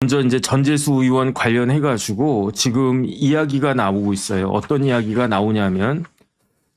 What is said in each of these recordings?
먼저 이제 전재수 의원 관련해가지고 지금 이야기가 나오고 있어요. 어떤 이야기가 나오냐면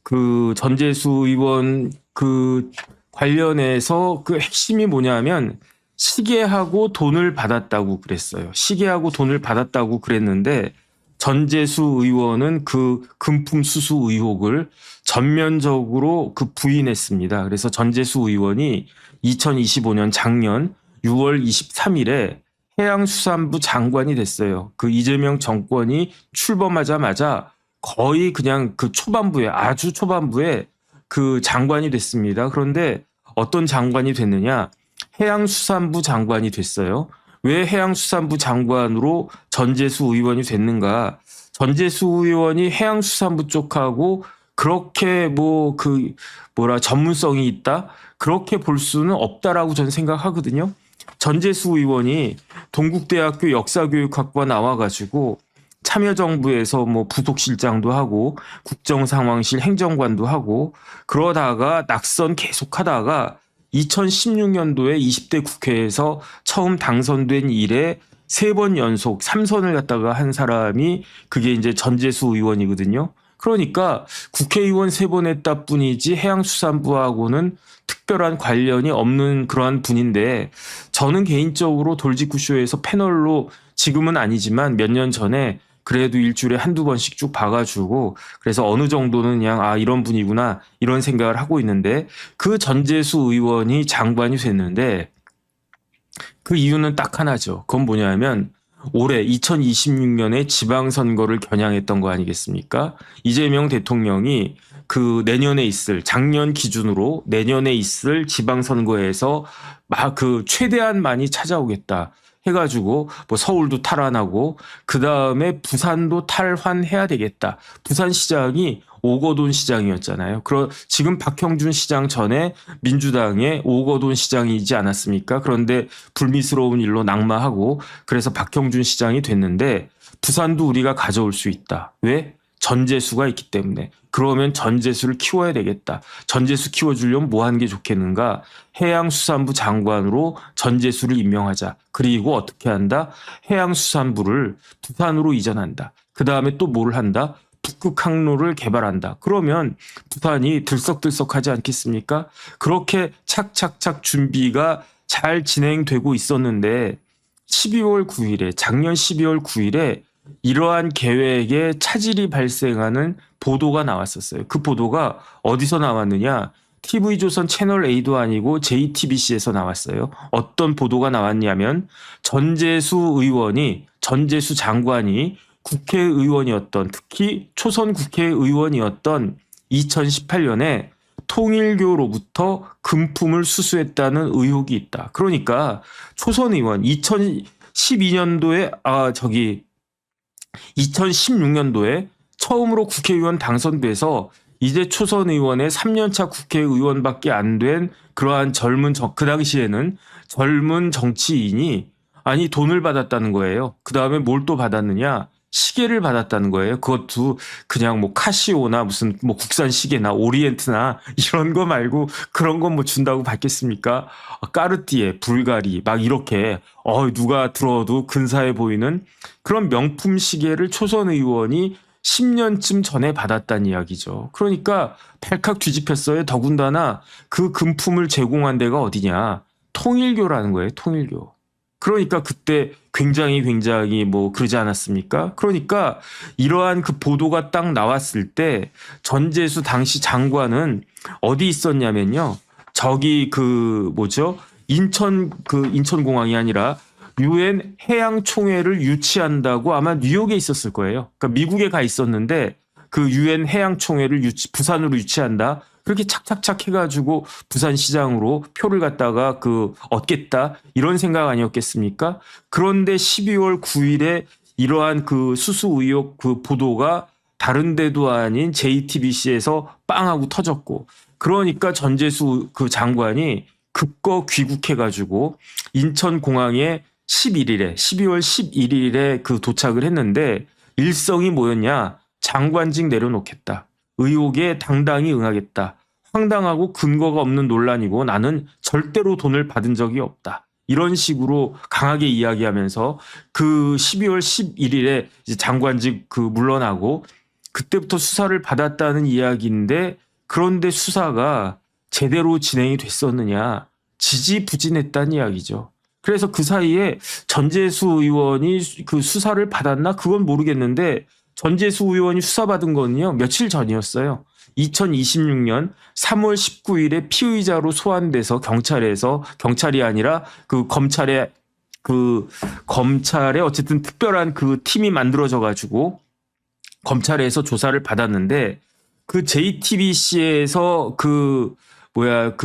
그 전재수 의원 그 관련해서 그 핵심이 뭐냐면 시계하고 돈을 받았다고 그랬어요. 시계하고 돈을 받았다고 그랬는데 전재수 의원은 그 금품 수수 의혹을 전면적으로 그 부인했습니다. 그래서 전재수 의원이 2025년 작년 6월 23일에 해양수산부 장관이 됐어요. 그 이재명 정권이 출범하자마자 거의 그냥 그 초반부에 아주 초반부에 그 장관이 됐습니다. 그런데 어떤 장관이 됐느냐? 해양수산부 장관이 됐어요. 왜 해양수산부 장관으로 전재수 의원이 됐는가? 전재수 의원이 해양수산부 쪽하고 그렇게 뭐 그 뭐라 전문성이 있다? 그렇게 볼 수는 없다라고 저는 생각하거든요. 전재수 의원이 동국대학교 역사교육학과 나와가지고 참여정부에서 뭐 부속실장도 하고 국정상황실 행정관도 하고 그러다가 낙선 계속하다가 2016년도에 20대 국회에서 처음 당선된 이래 3번 연속 3선을 갖다가 한 사람이 그게 이제 전재수 의원이거든요. 그러니까 국회의원 3번 했다 뿐이지 해양수산부하고는 특별한 관련이 없는 그러한 분인데 저는 개인적으로 돌직구쇼에서 패널로 지금은 아니지만 몇 년 전에 그래도 일주일에 한두 번씩 쭉 봐가지고 그래서 어느 정도는 그냥 아 이런 분이구나 이런 생각을 하고 있는데 그 전재수 의원이 장관이 됐는데 그 이유는 딱 하나죠. 그건 뭐냐면 올해 2026년에 지방선거를 겨냥했던 거 아니겠습니까? 이재명 대통령이 그 내년에 있을 작년 기준으로 내년에 있을 지방선거에서 막 그 최대한 많이 찾아오겠다. 해가지고 뭐 서울도 탈환하고 그 다음에 부산도 탈환해야 되겠다. 부산시장이 오거돈 시장이었잖아요. 지금 박형준 시장 전에 민주당의 오거돈 시장이지 않았습니까? 그런데 불미스러운 일로 낙마하고 그래서 박형준 시장이 됐는데 부산도 우리가 가져올 수 있다. 왜? 전재수가 있기 때문에. 그러면 전재수를 키워야 되겠다. 전재수 키워주려면 뭐 하는 게 좋겠는가? 해양수산부 장관으로 전재수를 임명하자. 그리고 어떻게 한다? 해양수산부를 부산으로 이전한다. 그 다음에 또 뭘 한다? 북극 항로를 개발한다. 그러면 부산이 들썩들썩하지 않겠습니까? 그렇게 착착착 준비가 잘 진행되고 있었는데 12월 9일에 작년 12월 9일에 이러한 계획에 차질이 발생하는 보도가 나왔었어요. 그 보도가 어디서 나왔느냐? TV조선 채널A도 아니고 JTBC에서 나왔어요. 어떤 보도가 나왔냐면 전재수 장관이 국회의원이었던 특히 초선 국회의원이었던 2018년에 통일교로부터 금품을 수수했다는 의혹이 있다. 그러니까 초선 의원 2012년도에 2016년도에 처음으로 국회의원 당선돼서 이제 초선 의원의 3년차 국회의원밖에 안 된 그러한 그 당시에는 젊은 정치인이 아니 돈을 받았다는 거예요. 그 다음에 뭘 또 받았느냐? 시계를 받았다는 거예요. 그것도 그냥 뭐 카시오나 무슨 뭐 국산 시계나 오리엔트나 이런 거 말고 그런 건 뭐 준다고 받겠습니까? 까르띠에, 불가리 막 이렇게 누가 들어도 근사해 보이는 그런 명품 시계를 초선 의원이 10년쯤 전에 받았다는 이야기죠. 그러니까 팔칵 뒤집혔어요. 더군다나 그 금품을 제공한 데가 어디냐? 통일교라는 거예요. 통일교. 그러니까 그때 굉장히 뭐 그러지 않았습니까? 그러니까 이러한 그 보도가 딱 나왔을 때 전재수 당시 장관은 어디 있었냐면요. 저기 인천공항이 아니라 유엔 해양총회를 유치한다고 아마 뉴욕에 있었을 거예요. 그러니까 미국에 가 있었는데 그 유엔 해양총회를 부산으로 유치한다. 그렇게 착착착 해가지고 부산시장으로 표를 갖다가 얻겠다 이런 생각 아니었겠습니까? 그런데 12월 9일에 이러한 그 수수 의혹 그 보도가 다른 데도 아닌 JTBC에서 빵 하고 터졌고 그러니까 전재수 그 장관이 급거 귀국해가지고 인천공항에 12월 11일에 그 도착을 했는데 일성이 뭐였냐? 장관직 내려놓겠다. 의혹에 당당히 응하겠다. 황당하고 근거가 없는 논란이고 나는 절대로 돈을 받은 적이 없다. 이런 식으로 강하게 이야기하면서 그 12월 11일에 이제 장관직 물러나고 그때부터 수사를 받았다는 이야기인데 그런데 수사가 제대로 진행이 됐었느냐 지지부진했다는 이야기죠. 그래서 그 사이에 전재수 의원이 그 수사를 받았나 그건 모르겠는데 전재수 의원이 수사받은 거는요 며칠 전이었어요. 2026년 3월 19일에 피의자로 소환돼서 경찰이 아니라 검찰에 어쨌든 특별한 그 팀이 만들어져 가지고 검찰에서 조사를 받았는데 그 JTBC에서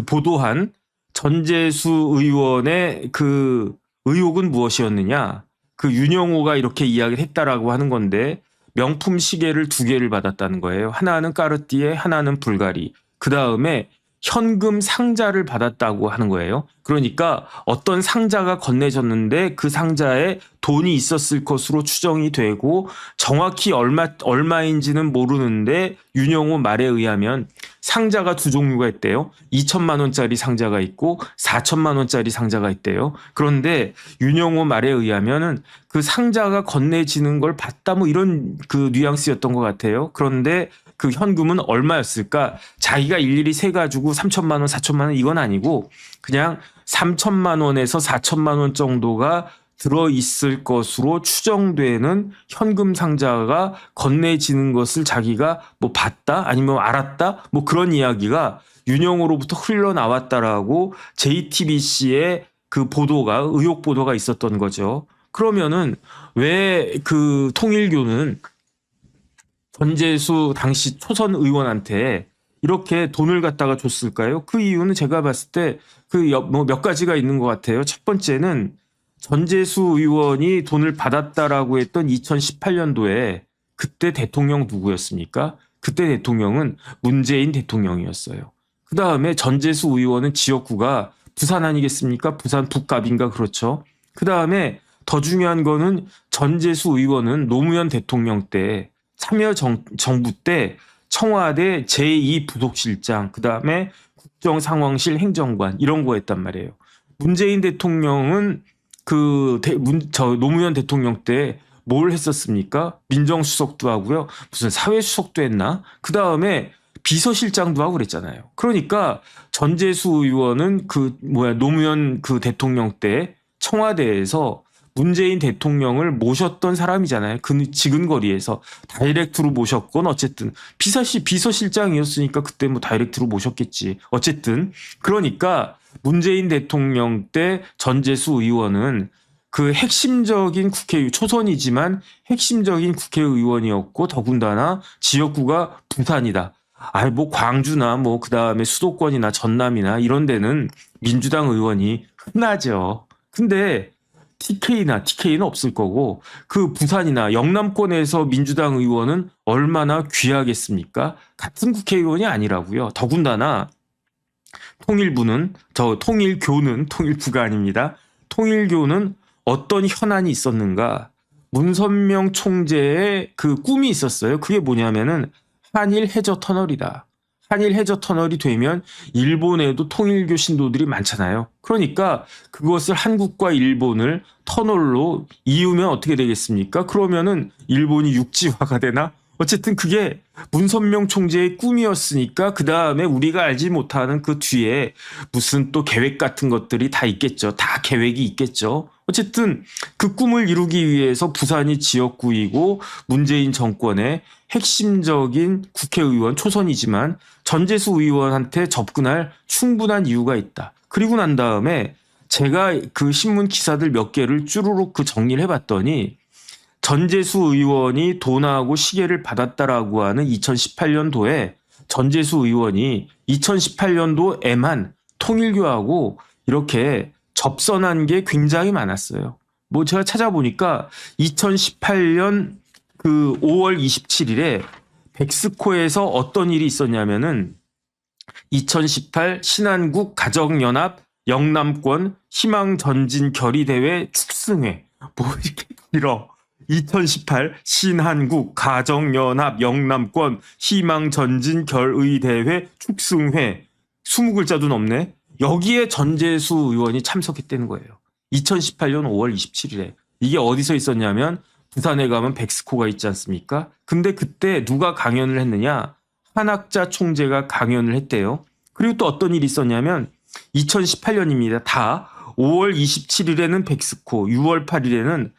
보도한 전재수 의원의 그 의혹은 무엇이었느냐? 그 윤영호가 이렇게 이야기를 했다라고 하는 건데 명품 시계를 2개를 받았다는 거예요. 하나는 까르띠에, 하나는 불가리. 그 다음에 현금 상자를 받았다고 하는 거예요. 그러니까 어떤 상자가 건네졌는데 그 상자에 돈이 있었을 것으로 추정이 되고 정확히 얼마인지는 모르는데 윤영호 말에 의하면 상자가 2종류가 있대요. 2천만 원짜리 상자가 있고 4천만 원짜리 상자가 있대요. 그런데 윤영호 말에 의하면은 그 상자가 건네지는 걸 봤다 뭐 이런 그 뉘앙스였던 것 같아요. 그런데 그 현금은 얼마였을까? 자기가 일일이 세가지고 3천만 원, 4천만 원 이건 아니고 그냥 3천만 원에서 4천만 원 정도가 들어있을 것으로 추정되는 현금 상자가 건네지는 것을 자기가 뭐 봤다 아니면 알았다 뭐 그런 이야기가 윤영호로부터 흘러나왔다라고 JTBC의 그 의혹 보도가 있었던 거죠. 그러면은 왜 그 통일교는 전재수 당시 초선 의원한테 이렇게 돈을 갖다가 줬을까요? 그 이유는 제가 봤을 때 몇 가지가 있는 것 같아요. 첫 번째는 전재수 의원이 돈을 받았다라고 했던 2018년도에 그때 대통령 누구였습니까? 그때 대통령은 문재인 대통령이었어요. 그 다음에 전재수 의원은 지역구가 부산 아니겠습니까? 부산 북갑인가 그렇죠. 그 다음에 더 중요한 거는 전재수 의원은 노무현 대통령 때 참여정부 때 청와대 제2부속실장 그다음에 국정상황실 행정관 이런 거 했단 말이에요. 문재인 대통령은 노무현 대통령 때 뭘 했었습니까? 민정수석도 하고요. 무슨 사회수석도 했나? 그다음에 비서실장도 하고 그랬잖아요. 그러니까 전재수 의원은 노무현 대통령 때 청와대에서 문재인 대통령을 모셨던 사람이잖아요. 그 지근거리에서 다이렉트로 모셨건 어쨌든 비서실장이었으니까 그때 뭐 다이렉트로 모셨겠지. 어쨌든 그러니까 문재인 대통령 때 전재수 의원은 그 핵심적인 초선이지만 핵심적인 국회의원이었고 더군다나 지역구가 부산이다. 뭐 광주나 뭐 그다음에 수도권이나 전남이나 이런 데는 민주당 의원이 흔하죠. 근데 TK는 없을 거고 그 부산이나 영남권에서 민주당 의원은 얼마나 귀하겠습니까? 같은 국회의원이 아니라고요. 더군다나 통일교가 아닙니다. 통일교는 어떤 현안이 있었는가? 문선명 총재의 그 꿈이 있었어요. 그게 뭐냐면은 한일 해저 터널이다. 한일 해저 터널이 되면 일본에도 통일교 신도들이 많잖아요. 그러니까 그것을 한국과 일본을 터널로 이으면 어떻게 되겠습니까? 그러면은 일본이 육지화가 되나? 어쨌든 그게 문선명 총재의 꿈이었으니까 그 다음에 우리가 알지 못하는 그 뒤에 무슨 또 계획 같은 것들이 다 있겠죠. 다 계획이 있겠죠. 어쨌든 그 꿈을 이루기 위해서 부산이 지역구이고 문재인 정권의 핵심적인 국회의원 초선이지만 전재수 의원한테 접근할 충분한 이유가 있다. 그리고 난 다음에 제가 그 신문 기사들 몇 개를 쭈루룩 정리를 해봤더니 전재수 의원이 돈하고 시계를 받았다라고 하는 2018년도에 전재수 의원이 2018년도에만 통일교하고 이렇게 접선한 게 굉장히 많았어요. 뭐 제가 찾아보니까 2018년 그 5월 27일에 백스코에서 어떤 일이 있었냐면은 2018 신한국 가정연합 영남권 희망전진 결의대회 축승회 뭐 이렇게 길어. 2018 신한국 가정연합 영남권 희망전진 결의대회 축승회 20글자도 넘네. 여기에 전재수 의원이 참석했다는 거예요. 2018년 5월 27일에. 이게 어디서 있었냐면 부산에 가면 백스코가 있지 않습니까? 근데 그때 누가 강연을 했느냐? 한학자 총재가 강연을 했대요. 그리고 또 어떤 일이 있었냐면 2018년입니다. 다 5월 27일에는 백스코, 6월 8일에는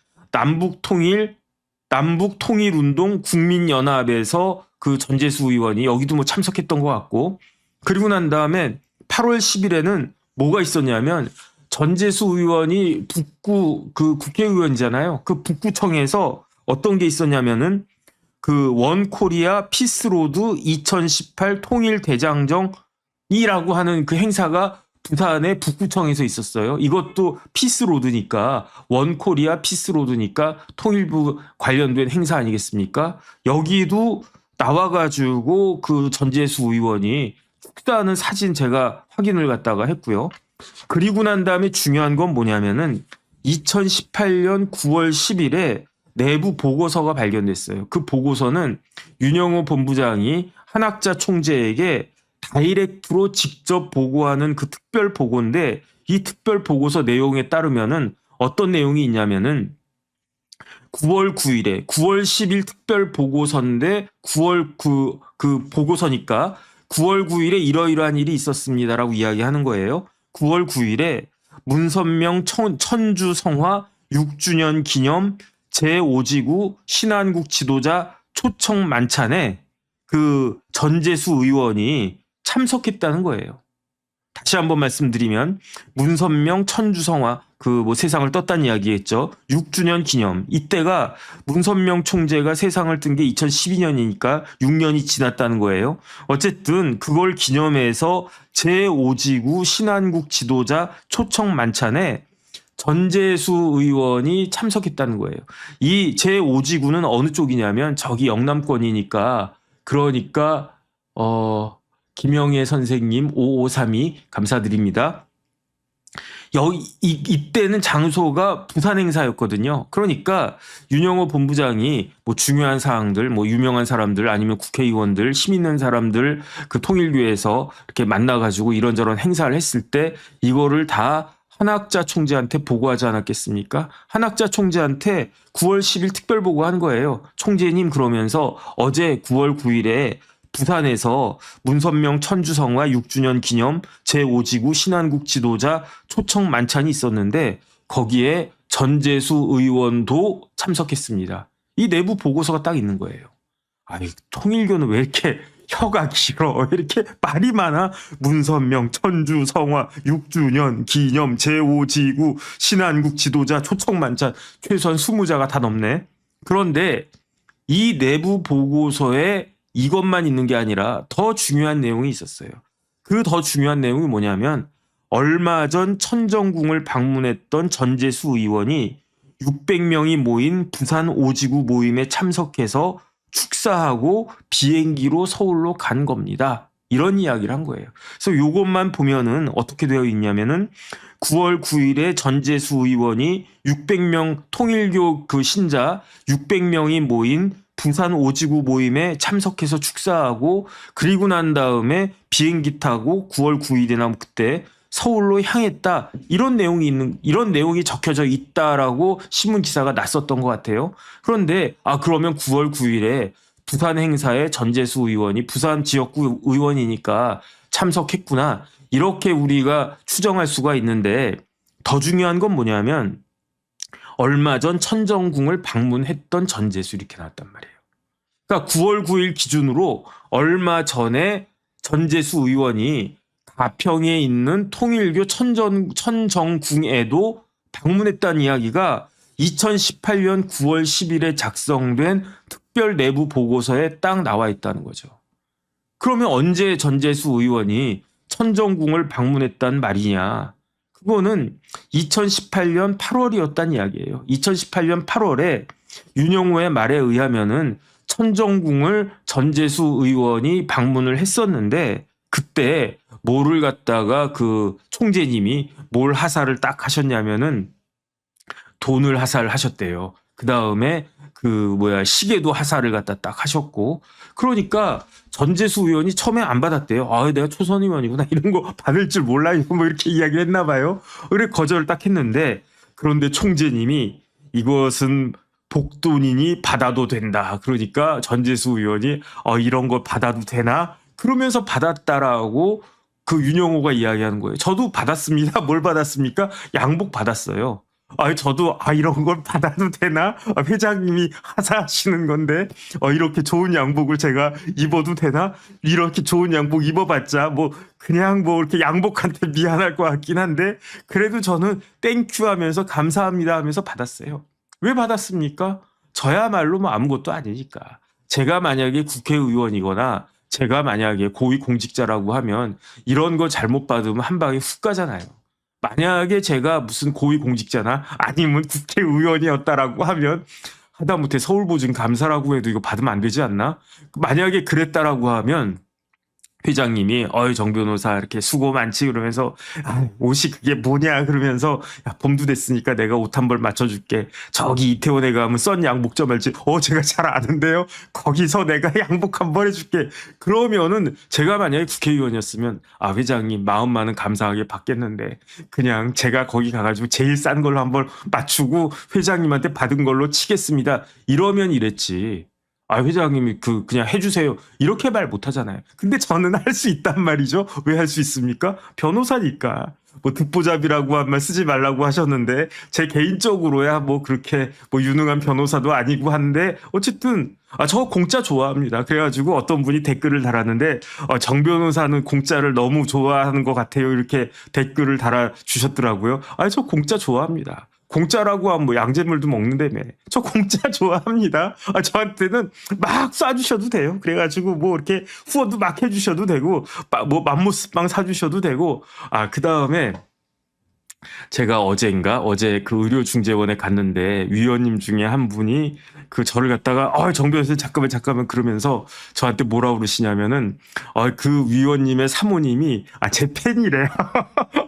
남북통일운동 국민연합에서 그 전재수 의원이 여기도 뭐 참석했던 것 같고, 그리고 난 다음에 8월 10일에는 뭐가 있었냐면 전재수 의원이 북구 그 국회의원이잖아요. 그 북구청에서 어떤 게 있었냐면은 그 원코리아 피스로드 2018 통일대장정이라고 하는 그 행사가 부산의 북구청에서 있었어요. 이것도 피스로드니까 원코리아 피스로드니까 통일부 관련된 행사 아니겠습니까? 여기도 나와가지고 그 전재수 의원이 축사하는 사진 제가 확인을 갖다가 했고요. 그리고 난 다음에 중요한 건 뭐냐면은 2018년 9월 10일에 내부 보고서가 발견됐어요. 그 보고서는 윤영호 본부장이 한학자 총재에게 다이렉트로 직접 보고하는 그 특별 보고인데, 이 특별 보고서 내용에 따르면은 어떤 내용이 있냐면은 9월 9일에 9월 10일 특별 보고서인데 9월 그 보고서니까 9월 9일에 이러이러한 일이 있었습니다라고 이야기하는 거예요. 9월 9일에 문선명 천주 성화 6주년 기념 제5지구 신안국 지도자 초청 만찬에 그 전재수 의원이 참석했다는 거예요. 다시 한번 말씀드리면 문선명 천주성화 그 뭐 세상을 떴다는 이야기했죠. 6주년 기념. 이때가 문선명 총재가 세상을 뜬 게 2012년이니까 6년이 지났다는 거예요. 어쨌든 그걸 기념해서 제5지구 신안국 지도자 초청 만찬에 전재수 의원이 참석했다는 거예요. 이 제5지구는 어느 쪽이냐면 저기 영남권이니까, 그러니까 김영애 선생님 5532 감사드립니다. 이때는 장소가 부산 행사였거든요. 그러니까 윤영호 본부장이 뭐 중요한 사항들, 뭐 유명한 사람들 아니면 국회의원들, 힘 있는 사람들 그 통일교에서 이렇게 만나가지고 이런저런 행사를 했을 때 이거를 다 한학자 총재한테 보고하지 않았겠습니까? 한학자 총재한테 9월 10일 특별 보고한 거예요. 총재님, 그러면서 어제 9월 9일에 부산에서 문선명 천주성화 6주년 기념 제5지구 신안국 지도자 초청 만찬이 있었는데 거기에 전재수 의원도 참석했습니다. 이 내부 보고서가 딱 있는 거예요. 아니, 통일교는 왜 이렇게 혀가 길어? 왜 이렇게 말이 많아? 문선명 천주성화 6주년 기념 제5지구 신안국 지도자 초청 만찬, 최소한 20자가 다 넘네. 그런데 이 내부 보고서에 이것만 있는 게 아니라 더 중요한 내용이 있었어요. 그 더 중요한 내용이 뭐냐면 얼마 전 천정궁을 방문했던 전재수 의원이 600명이 모인 부산 5지구 모임에 참석해서 축사하고 비행기로 서울로 간 겁니다. 이런 이야기를 한 거예요. 그래서 이것만 보면은 어떻게 되어 있냐면은 9월 9일에 전재수 의원이 600명 통일교 그 신자 600명이 모인 부산 5지구 모임에 참석해서 축사하고 그리고 난 다음에 비행기 타고 9월 9일이나 그때 서울로 향했다. 이런 내용이 적혀져 있다라고 신문 기사가 났었던 것 같아요. 그런데 그러면 9월 9일에 부산 행사에 전재수 의원이 부산 지역구 의원이니까 참석했구나. 이렇게 우리가 추정할 수가 있는데 더 중요한 건 뭐냐면 얼마 전 천정궁을 방문했던 전재수 이렇게 나왔단 말이에요. 그러니까 9월 9일 기준으로 얼마 전에 전재수 의원이 가평에 있는 통일교 천정궁에도 방문했다는 이야기가 2018년 9월 10일에 작성된 특별 내부 보고서에 딱 나와 있다는 거죠. 그러면 언제 전재수 의원이 천정궁을 방문했단 말이냐? 그거는 2018년 8월이었단 이야기예요. 2018년 8월에 윤영호의 말에 의하면은 천정궁을 전재수 의원이 방문을 했었는데 그때 뭐를 갖다가 그 총재님이 뭘 하사를 딱 하셨냐면은 돈을 하사를 하셨대요. 그 다음에 시계도 하사를 갖다 딱 하셨고, 그러니까 전재수 의원이 처음에 안 받았대요. 내가 초선 의원이구나. 이런 거 받을 줄 몰라. 뭐 이렇게 이야기를 했나 봐요. 그래 거절을 딱 했는데 그런데 총재님이 이것은 복돈이니 받아도 된다. 그러니까 전재수 의원이 이런 거 받아도 되나? 그러면서 받았다라고 그 윤영호가 이야기하는 거예요. 저도 받았습니다. 뭘 받았습니까? 양복 받았어요. 저도 이런 걸 받아도 되나? 회장님이 하사하시는 건데 이렇게 좋은 양복을 제가 입어도 되나? 이렇게 좋은 양복 입어봤자 뭐 그냥 뭐 이렇게 양복한테 미안할 것 같긴 한데 그래도 저는 땡큐 하면서 감사합니다 하면서 받았어요. 왜 받았습니까? 저야말로 뭐 아무것도 아니니까. 제가 만약에 국회의원이거나 제가 만약에 고위공직자라고 하면 이런 거 잘못 받으면 한 방에 훅 가잖아요. 만약에 제가 무슨 고위공직자나 아니면 국회의원이었다라고 하면 하다못해 서울보증감사라고 해도 이거 받으면 안 되지 않나? 만약에 그랬다라고 하면 회장님이 정 변호사 이렇게 수고 많지 그러면서 옷이 그게 뭐냐 그러면서 야, 봄도 됐으니까 내가 옷 한 벌 맞춰줄게. 저기 이태원에 가면 썬 양복점 알지? 제가 잘 아는데요. 거기서 내가 양복 한 벌 해줄게. 그러면은 제가 만약에 국회의원이었으면 회장님 마음만은 감사하게 받겠는데 그냥 제가 거기 가가지고 제일 싼 걸로 한 벌 맞추고 회장님한테 받은 걸로 치겠습니다. 이러면 이랬지. 회장님이 그냥 해주세요. 이렇게 말 못하잖아요. 근데 저는 할 수 있단 말이죠. 왜 할 수 있습니까? 변호사니까. 뭐 듣보잡이라고 한 말 쓰지 말라고 하셨는데 제 개인적으로야 뭐 그렇게 뭐 유능한 변호사도 아니고 한데 어쨌든 저 공짜 좋아합니다. 그래가지고 어떤 분이 댓글을 달았는데 정 변호사는 공짜를 너무 좋아하는 것 같아요. 이렇게 댓글을 달아주셨더라고요. 저 공짜 좋아합니다. 공짜라고 하면 뭐 양잿물도 먹는다며. 저 공짜 좋아합니다. 저한테는 막 쏴주셔도 돼요. 그래가지고 뭐 이렇게 후원도 막 해주셔도 되고 뭐 맘모스빵 사주셔도 되고 그 다음에 제가 어제 그 의료중재원에 갔는데 위원님 중에 한 분이 저를 갖다가 정 변호사 잠깐만 그러면서 저한테 뭐라 그러시냐면은 그 위원님의 사모님이 제 팬이래요.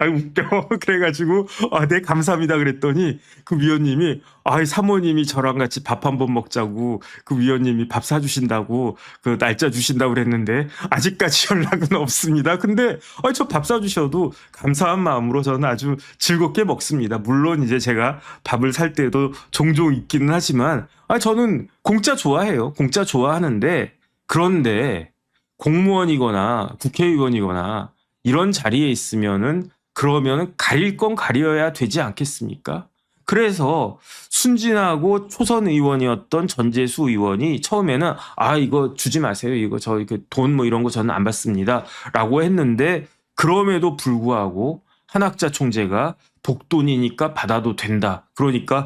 웃겨. 그래가지고 네 감사합니다 그랬더니 그 위원님이 사모님이 저랑 같이 밥 한번 먹자고 그 위원님이 밥 사주신다고 그 날짜 주신다고 그랬는데 아직까지 연락은 없습니다. 근데 저 밥 사주셔도 감사한 마음으로 저는 아주 즐겁게 먹습니다. 물론 이제 제가 밥을 살 때도 종종 있기는 하지만 저는 공짜 좋아해요. 공짜 좋아하는데 그런데 공무원이거나 국회의원이거나 이런 자리에 있으면은 그러면은 가릴 건 가려야 되지 않겠습니까? 그래서 순진하고 초선 의원이었던 전재수 의원이 처음에는 이거 주지 마세요. 이거 저 돈 뭐 이런 거 저는 안 받습니다라고 했는데 그럼에도 불구하고 한학자 총재가 복돈이니까 받아도 된다. 그러니까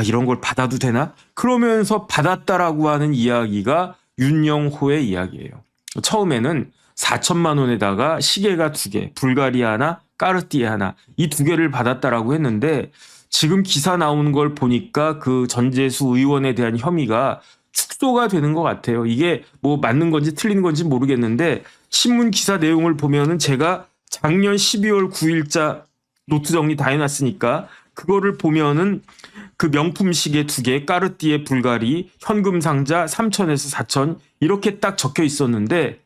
이런 걸 받아도 되나? 그러면서 받았다라고 하는 이야기가 윤영호의 이야기예요. 처음에는 4천만 원에다가 시계가 2개, 불가리 하나, 까르띠에 하나 이 2개를 받았다라고 했는데 지금 기사 나오는 걸 보니까 그 전재수 의원에 대한 혐의가 축소가 되는 것 같아요. 이게 뭐 맞는 건지 틀린 건지 모르겠는데 신문 기사 내용을 보면은 제가 작년 12월 9일자 노트 정리 다 해놨으니까 그거를 보면은 그 명품 시계 2개, 까르띠에 불가리, 현금 상자 3천에서 4천 이렇게 딱 적혀 있었는데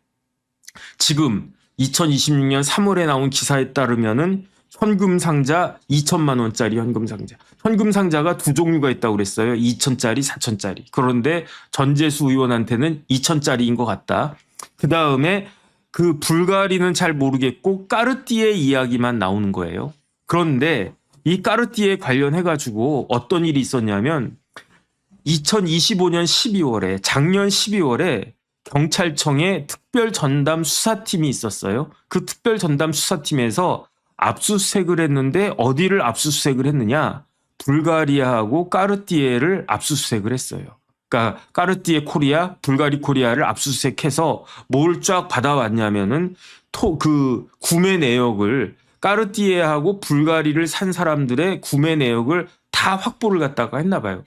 지금 2026년 3월에 나온 기사에 따르면은 현금 상자 2천만 원짜리 현금 상자. 현금 상자가 2종류가 있다고 그랬어요. 2천짜리, 4천짜리. 그런데 전재수 의원한테는 2천짜리인 것 같다. 그 다음에 그 불가리는 잘 모르겠고 까르띠에 이야기만 나오는 거예요. 그런데 이 까르띠에 관련해가지고 어떤 일이 있었냐면 2025년 12월에 작년 12월에 경찰청에 특별 전담 수사팀이 있었어요. 그 특별 전담 수사팀에서 압수수색을 했는데 어디를 압수수색을 했느냐? 불가리아하고 까르띠에를 압수수색을 했어요. 그러니까 까르띠에 코리아, 불가리 코리아를 압수수색해서 뭘 쫙 받아왔냐면은 그 구매 내역을 까르띠에하고 불가리를 산 사람들의 구매 내역을 다 확보를 갖다가 했나 봐요.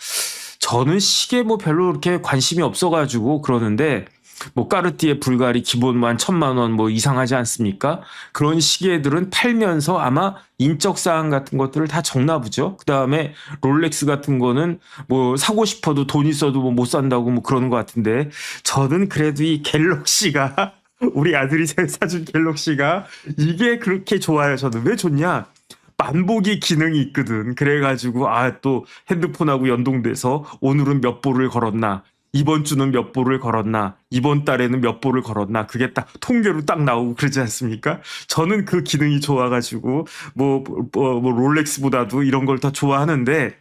저는 시계 뭐 별로 그렇게 관심이 없어가지고 그러는데 뭐 까르띠에 불가리 기본 뭐 한 1,000만 원 뭐 이상하지 않습니까? 그런 시계들은 팔면서 아마 인적 사항 같은 것들을 다 적나 보죠. 그 다음에 롤렉스 같은 거는 뭐 사고 싶어도 돈 있어도 뭐 못 산다고 뭐 그러는 것 같은데 저는 그래도 이 갤럭시가 우리 아들이 사준 갤럭시가 이게 그렇게 좋아요. 저는 왜 좋냐? 만보기 기능이 있거든. 그래가지고 또 핸드폰하고 연동돼서 오늘은 몇 보를 걸었나, 이번 주는 몇 보를 걸었나, 이번 달에는 몇 보를 걸었나, 그게 딱 통계로 딱 나오고 그러지 않습니까? 저는 그 기능이 좋아가지고 뭐 롤렉스보다도 이런 걸 더 좋아하는데,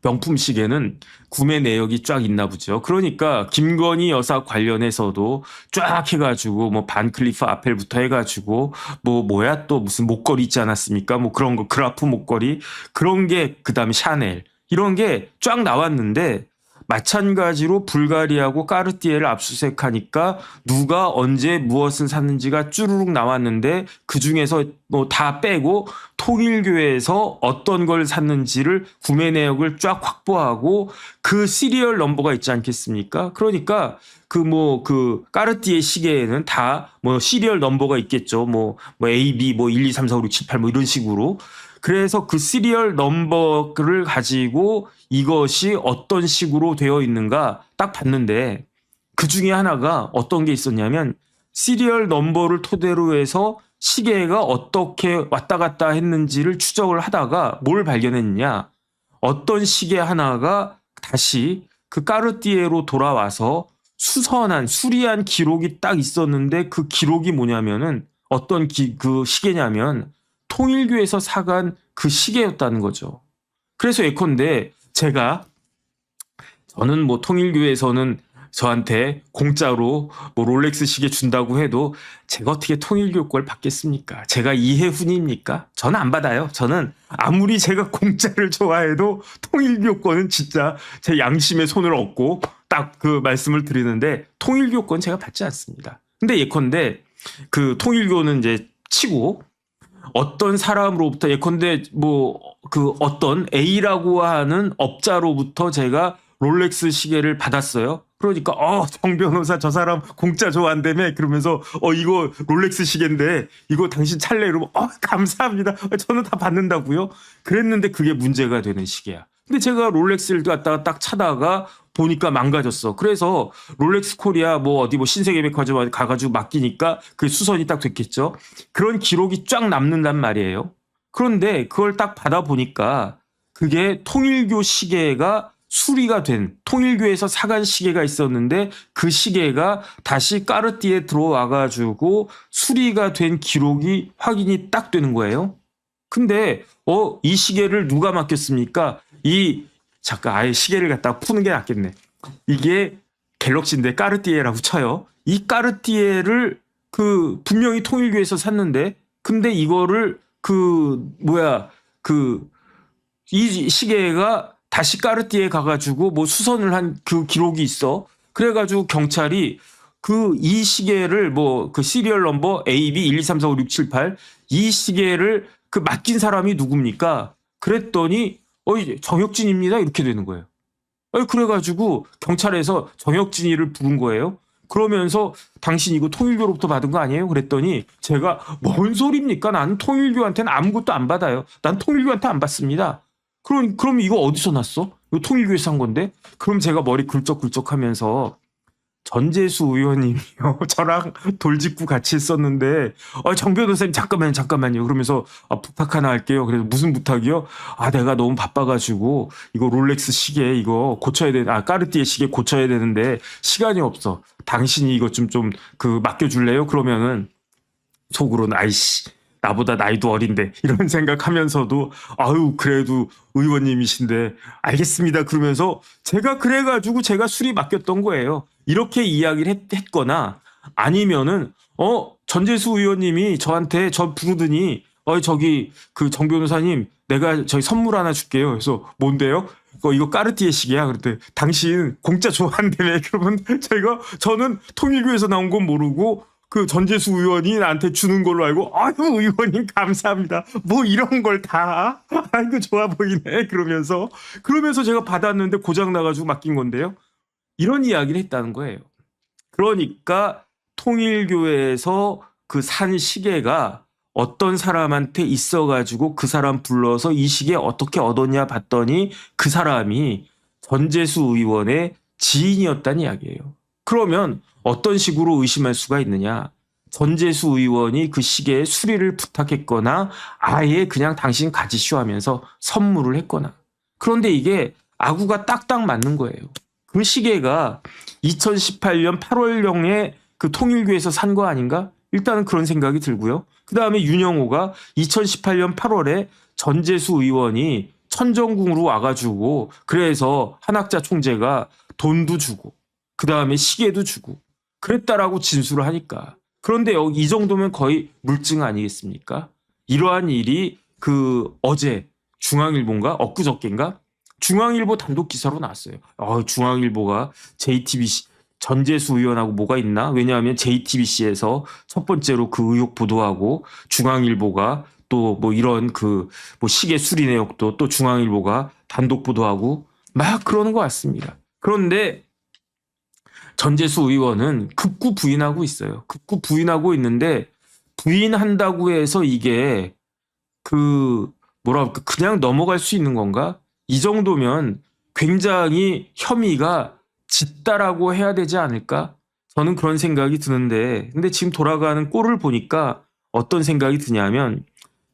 명품 시계는 구매 내역이 쫙 있나 보죠. 그러니까 김건희 여사 관련해서도 쫙 해가지고 뭐 반클리프 아펠부터 해가지고 뭐야 또 무슨 목걸이 있지 않았습니까? 뭐 그런 거 그라프 목걸이 그런 게 그다음에 샤넬 이런 게 쫙 나왔는데 마찬가지로 불가리하고 까르띠에를 압수수색하니까 누가 언제 무엇을 샀는지가 쭈루룩 나왔는데 그중에서 뭐 다 빼고 통일교에서 어떤 걸 샀는지를 구매 내역을 쫙 확보하고 그 시리얼 넘버가 있지 않겠습니까? 그러니까 그 까르띠에 시계에는 다 뭐 시리얼 넘버가 있겠죠. 뭐 A, B, 뭐 1, 2, 3, 4, 5, 6, 7, 8 뭐 이런 식으로. 그래서 그 시리얼 넘버를 가지고 이것이 어떤 식으로 되어 있는가 딱 봤는데 그 중에 하나가 어떤 게 있었냐면 시리얼 넘버를 토대로 해서 시계가 어떻게 왔다 갔다 했는지를 추적을 하다가 뭘 발견했냐. 어떤 시계 하나가 다시 그 까르띠에로 돌아와서 수리한 기록이 딱 있었는데 그 기록이 뭐냐면은 어떤 그 시계냐면 통일교에서 사간 그 시계였다는 거죠. 그래서 예컨대 저는 뭐 통일교에서는 저한테 공짜로 뭐 롤렉스 시계 준다고 해도 제가 어떻게 통일교 걸 받겠습니까? 제가 이해훈입니까? 저는 안 받아요. 저는 아무리 제가 공짜를 좋아해도 통일교 거는 진짜 제 양심의 손을 얹고 딱 그 말씀을 드리는데 통일교 건 제가 받지 않습니다. 근데 예컨대 그 통일교는 이제 치고 어떤 사람으로부터 예컨대 뭐 그 어떤 A라고 하는 업자로부터 제가 롤렉스 시계를 받았어요. 그러니까 정 변호사 저 사람 공짜 좋아한다며 그러면서 이거 롤렉스 시계인데 이거 당신 찰래 이러면 감사합니다. 저는 다 받는다고요. 그랬는데 그게 문제가 되는 시계야. 근데 제가 롤렉스를 갖다가 딱 차다가 보니까 망가졌어. 그래서 롤렉스 코리아 뭐 어디 뭐 신세계백화점 가가지고 맡기니까 그 수선이 딱 됐겠죠. 그런 기록이 쫙 남는단 말이에요. 그런데 그걸 딱 받아보니까 그게 통일교 시계가 수리가 된 통일교에서 사간 시계가 있었는데 그 시계가 다시 까르띠에 들어와가지고 수리가 된 기록이 확인이 딱 되는 거예요. 근데 이 시계를 누가 맡겼습니까? 잠깐 아예 시계를 갖다가 푸는 게 낫겠네. 이게 갤럭시인데 까르띠에라고 쳐요. 이 까르띠에를 분명히 통일교에서 샀는데 근데 이거를 이 시계가 다시 까르띠에 가가지고 뭐 수선을 한 그 기록이 있어. 그래가지고 경찰이 이 시계를 뭐 그 시리얼 넘버 AB 1, 2, 3, 4, 5, 6, 7, 8 이 시계를 맡긴 사람이 누굽니까? 그랬더니 정혁진입니다. 이렇게 되는 거예요. 그래가지고 경찰에서 정혁진이를 부른 거예요. 그러면서 당신 이거 통일교로부터 받은 거 아니에요? 그랬더니 제가 뭔 소리입니까? 나는 통일교한테는 아무것도 안 받아요. 난 통일교한테 안 받습니다. 그럼 이거 어디서 났어? 이거 통일교에서 산 건데? 그럼 제가 머리 굴쩍굴쩍하면서 전재수 의원님이요. 저랑 돌직구 같이 했었는데 정 변호사님 잠깐만요. 그러면서 부탁 하나 할게요. 그래서 무슨 부탁이요? 내가 너무 바빠가지고 이거 롤렉스 시계 이거 고쳐야 돼. 까르띠에 시계 고쳐야 되는데 시간이 없어. 당신이 이거 좀 맡겨줄래요? 그러면은 속으로는 아이씨 나보다 나이도 어린데 이런 생각하면서도 그래도 의원님이신데 알겠습니다. 그러면서 제가 그래가지고 제가 수리 맡겼던 거예요. 이렇게 이야기를 했거나 아니면은 전재수 의원님이 저한테 부르더니 저기 정 변호사님 내가 저희 선물 하나 줄게요. 그래서 뭔데요? 이거 까르띠에 시계야. 그랬더니 당신 공짜 좋아한다며. 그러면 저는 통일교에서 나온 건 모르고 전재수 의원이 나한테 주는 걸로 알고 의원님 감사합니다. 뭐 이런 걸 다 이거 좋아 보이네. 그러면서 제가 받았는데 고장 나가지고 맡긴 건데요. 이런 이야기를 했다는 거예요. 그러니까 통일교에서 산 시계가 어떤 사람한테 있어가지고 그 사람 불러서 이 시계 어떻게 얻었냐 봤더니 그 사람이 전재수 의원의 지인이었다는 이야기예요. 그러면 어떤 식으로 의심할 수가 있느냐? 전재수 의원이 그 시계에 수리를 부탁했거나 아예 그냥 당신 가지시오 하면서 선물을 했거나. 그런데 이게 아구가 딱딱 맞는 거예요. 그 시계가 2018년 8월령에 그 통일교에서 산 거 아닌가? 일단은 그런 생각이 들고요. 그 다음에 윤영호가 2018년 8월에 전재수 의원이 천정궁으로 와가지고 그래서 한학자 총재가 돈도 주고 그 다음에 시계도 주고 그랬다라고 진술을 하니까. 그런데 이 정도면 거의 물증 아니겠습니까? 이러한 일이 그 어제 중앙일보인가 엊그저께인가 중앙일보 단독 기사로 나왔어요. 중앙일보가 JTBC 전재수 의원하고 뭐가 있나? 왜냐하면 JTBC에서 첫 번째로 그 의혹 보도하고 중앙일보가 또 뭐 이런 그 뭐 시계 수리 내역도 또 중앙일보가 단독 보도하고 막 그러는 것 같습니다. 그런데 전재수 의원은 극구 부인하고 있어요. 극구 부인하고 있는데 부인한다고 해서 이게 그 뭐라 그럴까 그냥 넘어갈 수 있는 건가? 이 정도면 굉장히 혐의가 짙다라고 해야 되지 않을까? 저는 그런 생각이 드는데 근데 지금 돌아가는 꼴을 보니까 어떤 생각이 드냐면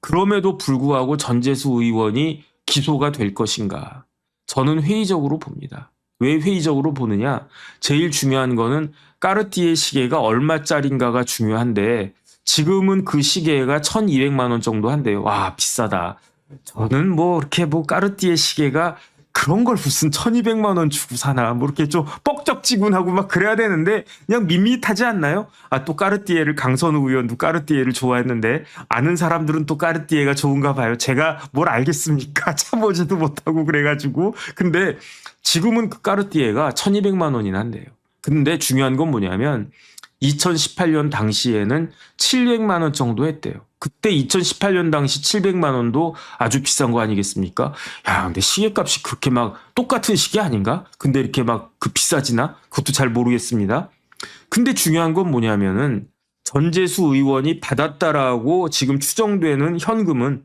그럼에도 불구하고 전재수 의원이 기소가 될 것인가? 저는 회의적으로 봅니다. 왜 회의적으로 보느냐? 제일 중요한 거는 까르띠에 시계가 얼마짜린가가 중요한데 지금은 그 시계가 1,200만 원 정도 한대요. 와, 비싸다. 저는 뭐 이렇게 뭐 까르띠에 시계가 그런 걸 무슨 1,200만 원 주고 사나 뭐 이렇게 좀 뻑적지근하고 막 그래야 되는데 그냥 밋밋하지 않나요? 또 까르띠에를 강선우 의원도 까르띠에를 좋아했는데 아는 사람들은 또 까르띠에가 좋은가 봐요. 제가 뭘 알겠습니까? 참보지도 못하고 그래가지고 근데 지금은 그 까르띠에가 1,200만 원이나 한대요. 근데 중요한 건 뭐냐면 2018년 당시에는 700만 원 정도 했대요. 그때 2018년 당시 700만 원도 아주 비싼 거 아니겠습니까? 야, 근데 시계값이 그렇게 막 똑같은 시계 아닌가? 근데 이렇게 막 그 비싸지나? 그것도 잘 모르겠습니다. 근데 중요한 건 뭐냐면은 전재수 의원이 받았다라고 지금 추정되는 현금은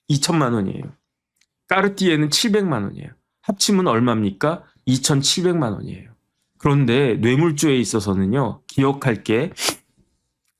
2천만 원이에요. 까르띠에는 700만 원이에요. 합치면 얼마입니까? 2,700만 원이에요. 그런데 뇌물죄에 있어서는요. 기억할 게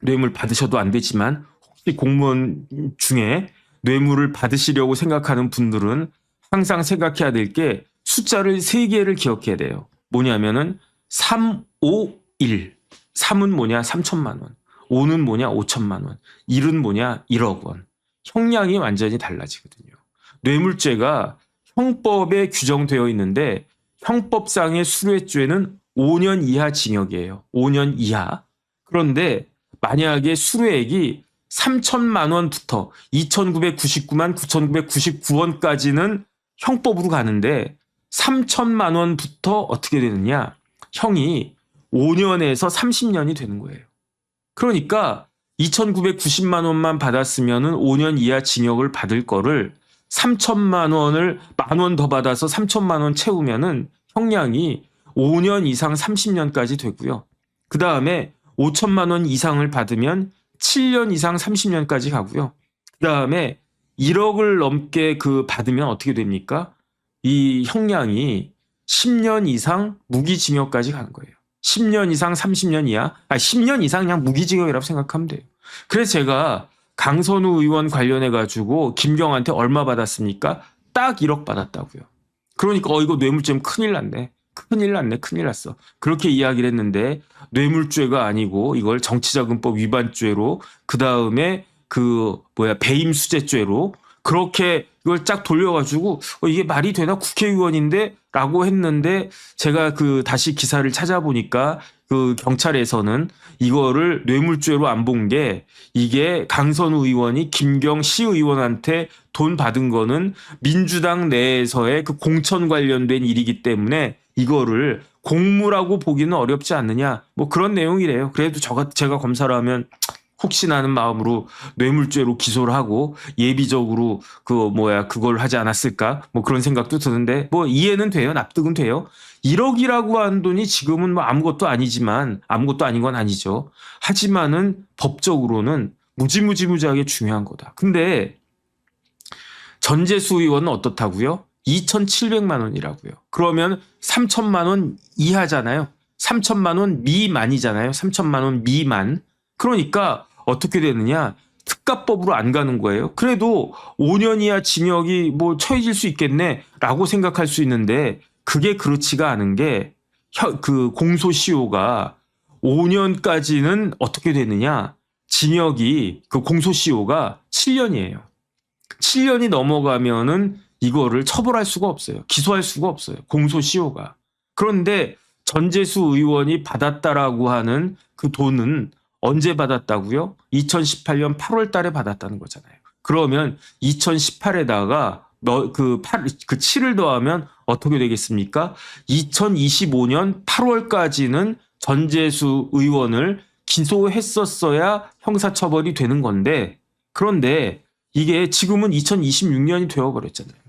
뇌물 받으셔도 안 되지만 혹시 공무원 중에 뇌물을 받으시려고 생각하는 분들은 항상 생각해야 될 게 숫자를 3개를 기억해야 돼요. 뭐냐면은 3, 5, 1. 3은 뭐냐? 3천만 원. 5는 뭐냐? 5천만 원. 1은 뭐냐? 1억 원. 형량이 완전히 달라지거든요. 뇌물죄가 형법에 규정되어 있는데 형법상의 수뢰죄는 5년 이하 징역이에요. 5년 이하. 그런데 만약에 수뢰액이 3천만 원부터 2,999만 9,999원까지는 형법으로 가는데 3천만 원부터 어떻게 되느냐? 형이 5년에서 30년이 되는 거예요. 그러니까 2,990만 원만 받았으면 5년 이하 징역을 받을 거를 3천만 원을 만 원 더 받아서 3천만 원 채우면은 형량이 5년 이상 30년까지 되고요. 그 다음에 5천만 원 이상을 받으면 7년 이상 30년까지 가고요. 그 다음에 1억을 넘게 그 받으면 어떻게 됩니까? 이 형량이 10년 이상 무기징역까지 가는 거예요. 10년 이상 30년 이하, 10년 이상 그냥 무기징역이라고 생각하면 돼요. 그래서 제가 강선우 의원 관련해가지고 김경한테 얼마 받았습니까? 딱 1억 받았다고요. 그러니까 이거 뇌물죄면 큰일 났네. 큰일 났네. 큰일 났어. 그렇게 이야기를 했는데 뇌물죄가 아니고 이걸 정치자금법 위반죄로 그다음에 배임수재죄로 그렇게 이걸 쫙 돌려가지고 이게 말이 되나 국회의원인데 라고 했는데 제가 다시 기사를 찾아보니까 경찰에서는 이거를 뇌물죄로 안 본 게 이게 강선우 의원이 김경 시의원한테 돈 받은 거는 민주당 내에서의 공천 관련된 일이기 때문에 이거를 공무라고 보기는 어렵지 않느냐 뭐 그런 내용이래요. 그래도 제가 검사를 하면 혹시나 하는 마음으로 뇌물죄로 기소를 하고 예비적으로 그걸 하지 않았을까 뭐 그런 생각도 드는데 뭐 이해는 돼요. 납득은 돼요. 1억이라고 하는 돈이 지금은 뭐 아무것도 아니지만 아무것도 아닌 건 아니죠. 하지만은 법적으로는 무지무지하게 중요한 거다. 근데 전재수 의원은 어떻다고요? 2,700만 원이라고요. 그러면 3천만 원 이하잖아요. 3천만 원 미만이잖아요. 3천만 원 미만. 그러니까 어떻게 되느냐? 특가법으로 안 가는 거예요. 그래도 5년 이하 징역이 뭐 처해질 수 있겠네라고 생각할 수 있는데 그게 그렇지가 않은 게 그 공소시효가 5년까지는 어떻게 되느냐? 징역이 그 공소시효가 7년이에요. 7년이 넘어가면은 이거를 처벌할 수가 없어요. 기소할 수가 없어요. 공소시효가. 그런데 전재수 의원이 받았다라고 하는 그 돈은 언제 받았다고요? 2018년 8월 달에 받았다는 거잖아요. 그러면 2018에다가 그 7을 더하면 어떻게 되겠습니까? 2025년 8월까지는 전재수 의원을 기소했었어야 형사처벌이 되는 건데 그런데 이게 지금은 2026년이 되어버렸잖아요.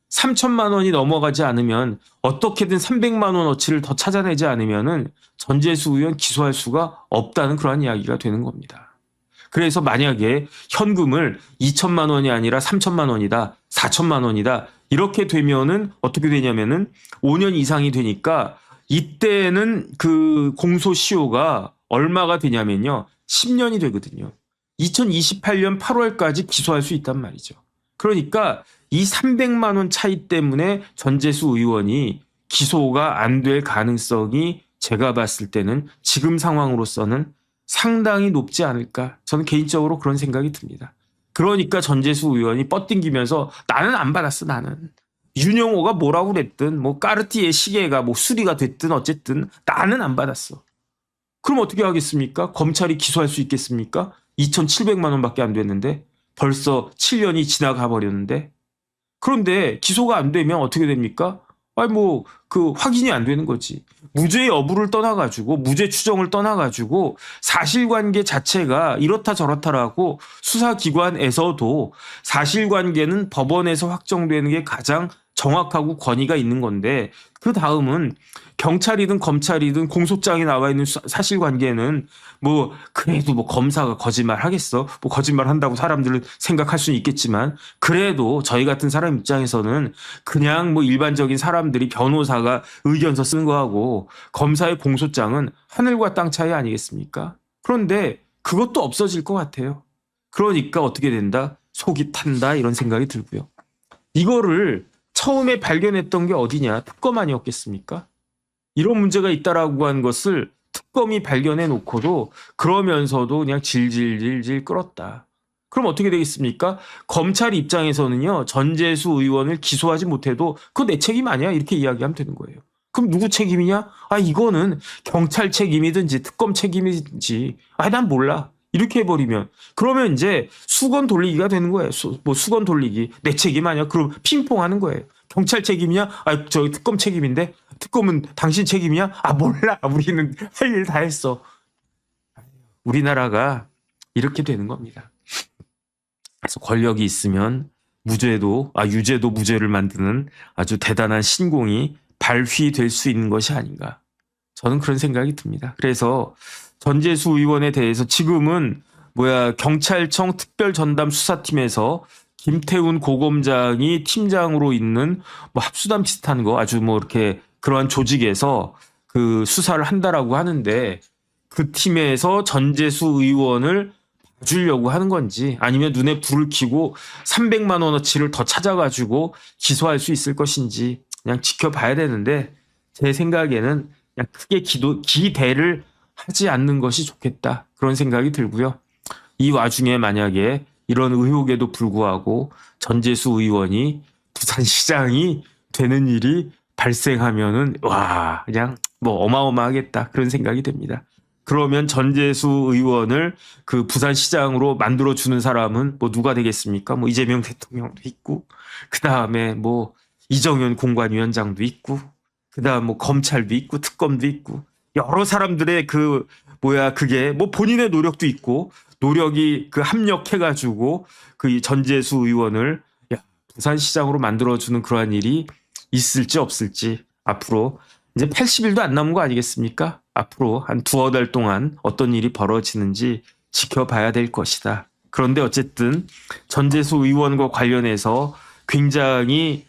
3천만 원이 넘어가지 않으면 어떻게든 300만 원어치를 더 찾아내지 않으면은 전재수 의원 기소할 수가 없다는 그러한 이야기가 되는 겁니다. 그래서 만약에 현금을 2천만 원이 아니라 3천만 원이다, 4천만 원이다 이렇게 되면은 어떻게 되냐면은 5년 이상이 되니까 이때는 그 공소시효가 얼마가 되냐면요. 10년이 되거든요. 2028년 8월까지 기소할 수 있단 말이죠. 그러니까 이 300만 원 차이 때문에 전재수 의원이 기소가 안 될 가능성이 제가 봤을 때는 지금 상황으로서는 상당히 높지 않을까. 저는 개인적으로 그런 생각이 듭니다. 그러니까 전재수 의원이 뻗딩기면서 나는 안 받았어 나는. 윤영호가 뭐라고 그랬든 뭐 까르띠에 시계가 뭐 수리가 됐든 어쨌든 나는 안 받았어. 그럼 어떻게 하겠습니까? 검찰이 기소할 수 있겠습니까? 2,700만 원밖에 안 됐는데 벌써 7년이 지나가 버렸는데 그런데 기소가 안 되면 어떻게 됩니까? 아니 뭐 그 확인이 안 되는 거지. 무죄 여부를 떠나가지고 무죄 추정을 떠나가지고 사실관계 자체가 이렇다 저렇다라고 수사기관에서도 사실관계는 법원에서 확정되는 게 가장 정확하고 권위가 있는 건데 그 다음은 경찰이든 검찰이든 공소장에 나와 있는 사실관계는 뭐 그래도 뭐 검사가 거짓말 하겠어? 뭐 거짓말 한다고 사람들은 생각할 수는 있겠지만 그래도 저희 같은 사람 입장에서는 그냥 뭐 일반적인 사람들이 변호사가 의견서 쓰는 거하고 검사의 공소장은 하늘과 땅 차이 아니겠습니까? 그런데 그것도 없어질 것 같아요. 그러니까 어떻게 된다? 속이 탄다 이런 생각이 들고요. 이거를 처음에 발견했던 게 어디냐? 특검 아니었겠습니까? 이런 문제가 있다라고 한 것을 특검이 발견해 놓고도 그러면서도 그냥 질질질질 끌었다. 그럼 어떻게 되겠습니까? 검찰 입장에서는요. 전재수 의원을 기소하지 못해도 그거 내 책임 아니야? 이렇게 이야기하면 되는 거예요. 그럼 누구 책임이냐? 아 이거는 경찰 책임이든지 특검 책임이든지 난 몰라. 이렇게 해버리면 그러면 이제 수건 돌리기가 되는 거예요. 뭐 수건 돌리기 내 책임 아니야? 그럼 핑퐁하는 거예요. 경찰 책임이냐? 저 특검 책임인데 특검은 당신 책임이야? 몰라. 우리는 할 일 다 했어. 우리나라가 이렇게 되는 겁니다. 그래서 권력이 있으면 유죄도 무죄를 만드는 아주 대단한 신공이 발휘될 수 있는 것이 아닌가. 저는 그런 생각이 듭니다. 그래서 전재수 의원에 대해서 지금은 경찰청 특별전담 수사팀에서 김태훈 고검장이 팀장으로 있는 뭐 합수단 비슷한 거 아주 뭐 이렇게 그러한 조직에서 그 수사를 한다라고 하는데 그 팀에서 전재수 의원을 봐주려고 하는 건지 아니면 눈에 불을 켜고 300만 원어치를 더 찾아가지고 기소할 수 있을 것인지 그냥 지켜봐야 되는데 제 생각에는 그냥 크게 기대를 하지 않는 것이 좋겠다. 그런 생각이 들고요. 이 와중에 만약에 이런 의혹에도 불구하고 전재수 의원이 부산시장이 되는 일이 발생하면은 그냥 뭐 어마어마하겠다. 그런 생각이 됩니다. 그러면 전재수 의원을 그 부산시장으로 만들어주는 사람은 뭐 누가 되겠습니까? 뭐 이재명 대통령도 있고 그다음에 뭐 이정현 공관위원장도 있고 그다음 뭐 검찰도 있고 특검도 있고 여러 사람들의 그게 뭐 본인의 노력도 있고 노력이 그 합력해가지고 그 전재수 의원을 부산시장으로 만들어주는 그러한 일이 있을지 없을지 앞으로 이제 80일도 안 남은 거 아니겠습니까? 앞으로 한 두어 달 동안 어떤 일이 벌어지는지 지켜봐야 될 것이다. 그런데 어쨌든 전재수 의원과 관련해서 굉장히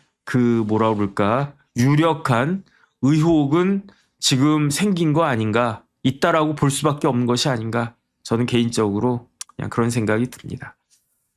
유력한 의혹은 지금 생긴 거 아닌가, 있다라고 볼 수밖에 없는 것이 아닌가, 저는 개인적으로 그냥 그런 생각이 듭니다.